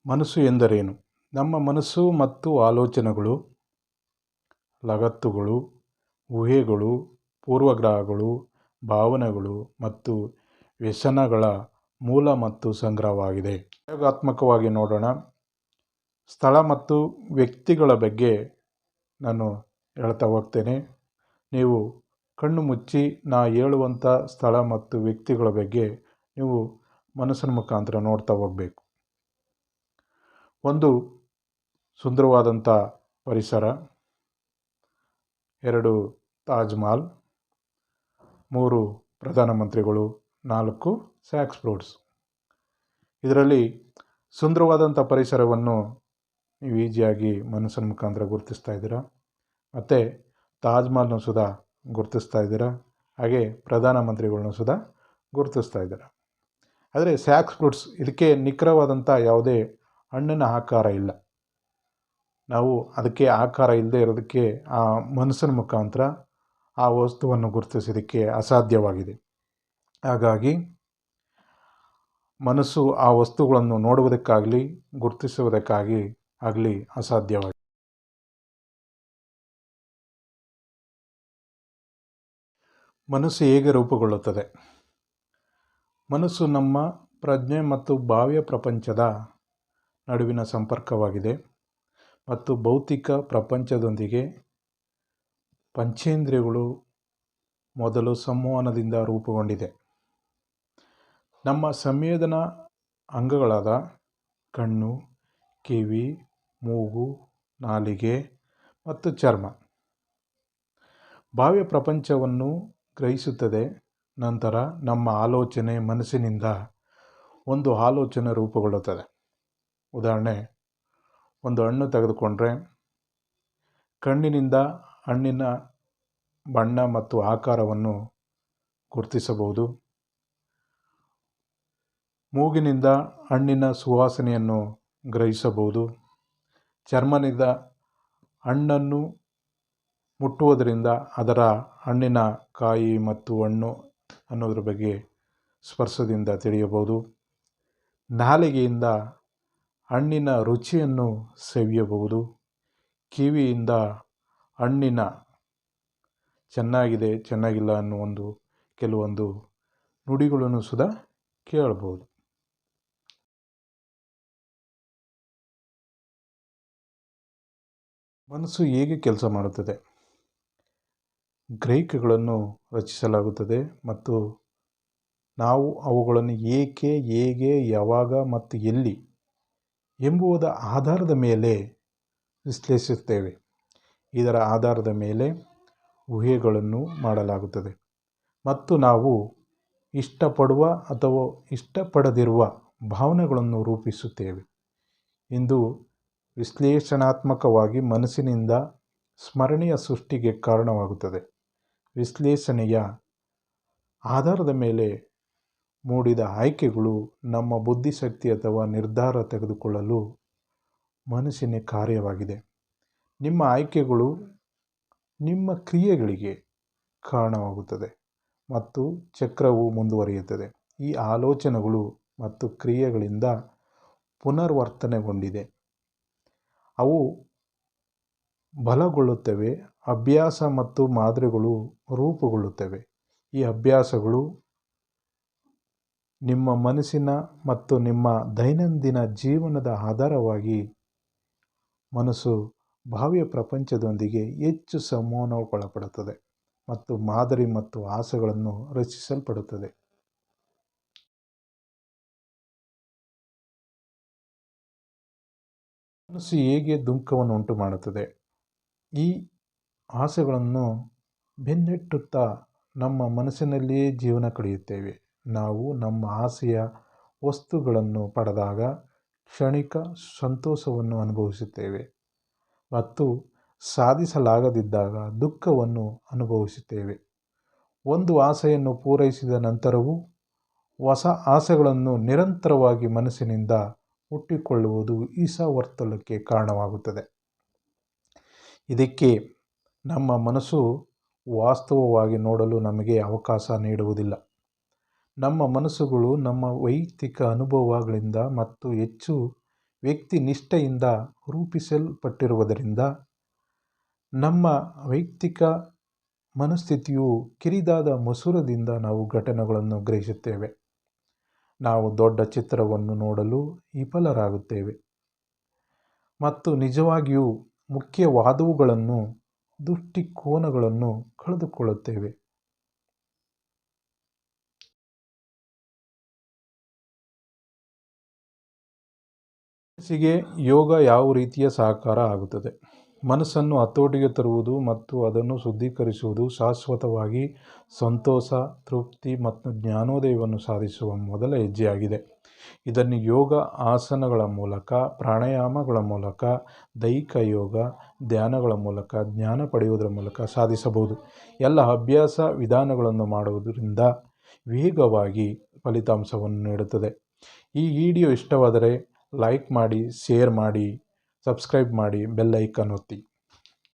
ಮನಸ್ಸು ಎಂದರೇನು? ನಮ್ಮ ಮನಸ್ಸು ಮತ್ತು ಆಲೋಚನೆಗಳು, ಲಗತ್ತುಗಳು, ಊಹೆಗಳು, ಪೂರ್ವಗ್ರಹಗಳು, ಭಾವನೆಗಳು ಮತ್ತು ವ್ಯಸನಗಳ ಮೂಲ ಮತ್ತು ಸಂಗ್ರಹವಾಗಿದೆ. ಪ್ರಯೋಗಾತ್ಮಕವಾಗಿ ನೋಡೋಣ. ಸ್ಥಳ ಮತ್ತು ವ್ಯಕ್ತಿಗಳ ಬಗ್ಗೆ ನಾನು ಹೇಳ್ತಾ ಹೋಗ್ತೇನೆ. ನೀವು ಕಣ್ಣು ಮುಚ್ಚಿ ನಾ ಹೇಳುವಂಥ ಸ್ಥಳ ಮತ್ತು ವ್ಯಕ್ತಿಗಳ ಬಗ್ಗೆ ನೀವು ಮನಸ್ಸಿನ ಮುಖಾಂತರ ನೋಡ್ತಾ ಹೋಗಬೇಕು. ಒಂದು, ಸುಂದರವಾದಂಥ ಪರಿಸರ. 2, ತಾಜ್ ಮಹಲ್. 3, ಪ್ರಧಾನಮಂತ್ರಿಗಳು. 4, ಸ್ಯಾಕ್ಸ್ ಫ್ರೂಟ್ಸ್. ಇದರಲ್ಲಿ ಸುಂದರವಾದಂಥ ಪರಿಸರವನ್ನು ನೀವು ಈಸಿಯಾಗಿ ಮನಸ್ಸಿನ ಮುಖಾಂತರ ಗುರುತಿಸ್ತಾ ಇದ್ದೀರಾ. ಮತ್ತು ತಾಜ್ ಮಹಲ್ನು ಸುಧಾ ಗುರುತಿಸ್ತಾ ಇದ್ದೀರಾ. ಹಾಗೆ ಪ್ರಧಾನಮಂತ್ರಿಗಳನ್ನೂ ಸುಧಾ ಗುರುತಿಸ್ತಾ ಇದ್ದೀರಾ. ಆದರೆ ಸ್ಯಾಕ್ಸ್ ಫ್ರೂಟ್ಸ್, ಇದಕ್ಕೆ ನಿಖರವಾದಂಥ ಯಾವುದೇ ಹಣ್ಣಿನ ಆಕಾರ ಇಲ್ಲ. ನಾವು ಅದಕ್ಕೆ ಆಕಾರ ಇಲ್ಲದೆ ಇರೋದಕ್ಕೆ ಆ ಮನಸ್ಸಿನ ಮುಖಾಂತರ ಆ ವಸ್ತುವನ್ನು ಗುರುತಿಸೋದಕ್ಕೆ ಅಸಾಧ್ಯವಾಗಿದೆ. ಹಾಗಾಗಿ ಮನಸ್ಸು ಆ ವಸ್ತುಗಳನ್ನು ನೋಡುವುದಕ್ಕಾಗಲಿ ಗುರುತಿಸುವುದಕ್ಕಾಗಲಿ ಅಸಾಧ್ಯವಾಗಿದೆ. ಮನಸ್ಸು ಹೇಗೆ ರೂಪುಗೊಳ್ಳುತ್ತದೆ? ಮನಸ್ಸು ನಮ್ಮ ಪ್ರಜ್ಞೆ ಮತ್ತು ಭಾವ್ಯ ಪ್ರಪಂಚದ ನಡುವಿನ ಸಂಪರ್ಕವಾಗಿದೆ ಮತ್ತು ಭೌತಿಕ ಪ್ರಪಂಚದೊಂದಿಗೆ ಪಂಚೇಂದ್ರಿಯಗಳು ಮೊದಲು ಸಂವಹನದಿಂದ ರೂಪುಗೊಂಡಿದೆ. ನಮ್ಮ ಸಂವೇದನಾ ಅಂಗಗಳಾದ ಕಣ್ಣು, ಕಿವಿ, ಮೂಗು, ನಾಲಿಗೆ ಮತ್ತು ಚರ್ಮ ಭಾವ್ಯ ಪ್ರಪಂಚವನ್ನು ಗ್ರಹಿಸುತ್ತದೆ. ನಂತರ ನಮ್ಮ ಆಲೋಚನೆ ಮನಸ್ಸಿನಿಂದ ಒಂದು ಆಲೋಚನೆ ರೂಪುಗೊಳ್ಳುತ್ತದೆ. ಉದಾಹರಣೆ, ಒಂದು ಹಣ್ಣು ತೆಗೆದುಕೊಂಡ್ರೆ ಕಣ್ಣಿನಿಂದ ಹಣ್ಣಿನ ಬಣ್ಣ ಮತ್ತು ಆಕಾರವನ್ನು ಗುರುತಿಸಬಹುದು. ಮೂಗಿನಿಂದ ಹಣ್ಣಿನ ಸುವಾಸನೆಯನ್ನು ಗ್ರಹಿಸಬಹುದು. ಚರ್ಮದಿಂದ ಹಣ್ಣನ್ನು ಮುಟ್ಟುವುದರಿಂದ ಅದರ ಹಣ್ಣಿನ ಕಾಯಿ ಮತ್ತು ಹಣ್ಣು ಅನ್ನೋದ್ರ ಬಗ್ಗೆ ಸ್ಪರ್ಶದಿಂದ ತಿಳಿಯಬಹುದು. ನಾಲಿಗೆಯಿಂದ ಹಣ್ಣಿನ ರುಚಿಯನ್ನು ಸವಿಯಬಹುದು. ಕಿವಿಯಿಂದ ಹಣ್ಣಿನ ಚೆನ್ನಾಗಿದೆ ಚೆನ್ನಾಗಿಲ್ಲ ಅನ್ನೋ ಕೆಲವೊಂದು ನುಡಿಗಳನ್ನು ಸುಧಾ ಕೇಳಬಹುದು. ಮನಸ್ಸು ಹೇಗೆ ಕೆಲಸ ಮಾಡುತ್ತದೆ? ಗ್ರಹಿಕೆಗಳನ್ನು ರಚಿಸಲಾಗುತ್ತದೆ ಮತ್ತು ನಾವು ಅವುಗಳನ್ನು ಏಕೆ, ಹೇಗೆ, ಯಾವಾಗ ಮತ್ತು ಎಲ್ಲಿ ಎಂಬುದರ ಆಧಾರದ ಮೇಲೆ ವಿಶ್ಲೇಷಿಸುತ್ತೇವೆ. ಇದರ ಆಧಾರದ ಮೇಲೆ ಊಹೆಗಳನ್ನು ಮಾಡಲಾಗುತ್ತದೆ ಮತ್ತು ನಾವು ಇಷ್ಟಪಡುವ ಅಥವಾ ಇಷ್ಟಪಡದಿರುವ ಭಾವನೆಗಳನ್ನು ರೂಪಿಸುತ್ತೇವೆ. ಇಂದು ವಿಶ್ಲೇಷಣಾತ್ಮಕವಾಗಿ ಮನಸ್ಸಿನಿಂದ ಸ್ಮರಣೆಯ ಸೃಷ್ಟಿಗೆ ಕಾರಣವಾಗುತ್ತದೆ. ವಿಶ್ಲೇಷಣೆಯ ಆಧಾರದ ಮೇಲೆ ಮೂಡಿದ ಆಯ್ಕೆಗಳು ನಮ್ಮ ಬುದ್ಧಿಶಕ್ತಿ ಅಥವಾ ನಿರ್ಧಾರ ತೆಗೆದುಕೊಳ್ಳಲು ಮನಸ್ಸಿನ ಕಾರ್ಯವಾಗಿದೆ. ನಿಮ್ಮ ಆಯ್ಕೆಗಳು ನಿಮ್ಮ ಕ್ರಿಯೆಗಳಿಗೆ ಕಾರಣವಾಗುತ್ತದೆ ಮತ್ತು ಚಕ್ರವು ಮುಂದುವರಿಯುತ್ತದೆ. ಈ ಆಲೋಚನೆಗಳು ಮತ್ತು ಕ್ರಿಯೆಗಳಿಂದ ಪುನರಾವರ್ತನೆಗೊಂಡಿದೆ. ಅವು ಬಲಗೊಳ್ಳುತ್ತವೆ. ಅಭ್ಯಾಸ ಮತ್ತು ಮಾದರಿಗಳು ರೂಪುಗೊಳ್ಳುತ್ತವೆ. ಈ ಅಭ್ಯಾಸಗಳು ನಿಮ್ಮ ಮನಸ್ಸಿನ ಮತ್ತು ನಿಮ್ಮ ದೈನಂದಿನ ಜೀವನದ ಆಧಾರವಾಗಿ ಮನಸ್ಸು ಭಾವ್ಯ ಪ್ರಪಂಚದೊಂದಿಗೆ ಹೆಚ್ಚು ಸಂವಹನಗೊಳ್ಳಪಡುತ್ತದೆ ಮತ್ತು ಮಾದರಿ ಮತ್ತು ಆಸೆಗಳನ್ನು ರಚಿಸಲ್ಪಡುತ್ತದೆ. ಮನಸ್ಸು ಹೇಗೆ ದುಃಖವನ್ನು ಉಂಟು ಮಾಡುತ್ತದೆ? ಈ ಆಸೆಗಳನ್ನು ಬೆನ್ನಟ್ಟುತ್ತಾ ನಮ್ಮ ಮನಸ್ಸಿನಲ್ಲಿಯೇ ಜೀವನ ಕಳೆಯುತ್ತೇವೆ. ನಾವು ನಮ್ಮ ಆಸೆಯ ವಸ್ತುಗಳನ್ನು ಪಡೆದಾಗ ಕ್ಷಣಿಕ ಸಂತೋಷವನ್ನು ಅನುಭವಿಸುತ್ತೇವೆ ಮತ್ತು ಸಾಧಿಸಲಾಗದಿದ್ದಾಗ ದುಃಖವನ್ನು ಅನುಭವಿಸುತ್ತೇವೆ. ಒಂದು ಆಸೆಯನ್ನು ಪೂರೈಸಿದ ನಂತರವೂ ಹೊಸ ಆಸೆಗಳನ್ನು ನಿರಂತರವಾಗಿ ಮನಸ್ಸಿನಿಂದ ಹುಟ್ಟಿಕೊಳ್ಳುವುದು ಈಶಾವರ್ತುಲಕ್ಕೆ ಕಾರಣವಾಗುತ್ತದೆ. ಇದಕ್ಕೆ ನಮ್ಮ ಮನಸ್ಸು ವಾಸ್ತವವಾಗಿ ನೋಡಲು ನಮಗೆ ಅವಕಾಶ ನೀಡುವುದಿಲ್ಲ. ನಮ್ಮ ಮನಸ್ಸುಗಳು ನಮ್ಮ ವೈಯಕ್ತಿಕ ಅನುಭವಗಳಿಂದ ಮತ್ತು ಹೆಚ್ಚು ವ್ಯಕ್ತಿ ನಿಷ್ಠೆಯಿಂದ ರೂಪಿಸಲ್ಪಟ್ಟಿರುವುದರಿಂದ ನಮ್ಮ ವೈಯಕ್ತಿಕ ಮನಸ್ಥಿತಿಯು ಕಿರಿದಾದ ಮಸೂರದಿಂದ ನಾವು ಘಟನೆಗಳನ್ನು ಗ್ರಹಿಸುತ್ತೇವೆ. ನಾವು ದೊಡ್ಡ ಚಿತ್ರವನ್ನು ನೋಡಲು ವಿಫಲರಾಗುತ್ತೇವೆ ಮತ್ತು ನಿಜವಾಗಿಯೂ ಮುಖ್ಯವಾದವುಗಳನ್ನು ದೃಷ್ಟಿಕೋನಗಳನ್ನು ಕಳೆದುಕೊಳ್ಳುತ್ತೇವೆ. ಮನಸ್ಸಿಗೆ ಯೋಗ ಯಾವ ರೀತಿಯ ಸಹಕಾರ ಆಗುತ್ತದೆ? ಮನಸ್ಸನ್ನು ಹತೋಟಿಗೆ ತರುವುದು ಮತ್ತು ಅದನ್ನು ಶುದ್ಧೀಕರಿಸುವುದು ಶಾಶ್ವತವಾಗಿ ಸಂತೋಷ, ತೃಪ್ತಿ ಮತ್ತು ಜ್ಞಾನೋದಯವನ್ನು ಸಾಧಿಸುವ ಮೊದಲ ಹೆಜ್ಜೆಯಾಗಿದೆ. ಇದನ್ನು ಯೋಗ ಆಸನಗಳ ಮೂಲಕ, ಪ್ರಾಣಾಯಾಮಗಳ ಮೂಲಕ, ದೈಹಿಕ ಯೋಗ, ಧ್ಯಾನಗಳ ಮೂಲಕ, ಜ್ಞಾನ ಪಡೆಯುವುದರ ಮೂಲಕ ಸಾಧಿಸಬಹುದು. ಎಲ್ಲ ಅಭ್ಯಾಸ ವಿಧಾನಗಳನ್ನು ಮಾಡುವುದರಿಂದ ವೇಗವಾಗಿ ಫಲಿತಾಂಶವನ್ನು ನೀಡುತ್ತದೆ. ಈ ವಿಡಿಯೋ ಇಷ್ಟವಾದರೆ ಲೈಕ್ ಮಾಡಿ, ಶೇರ್ ಮಾಡಿ, ಸಬ್ಸ್ಕ್ರೈಬ್ ಮಾಡಿ, ಬೆಲ್ ಐಕಾನ್ ಒತ್ತಿ.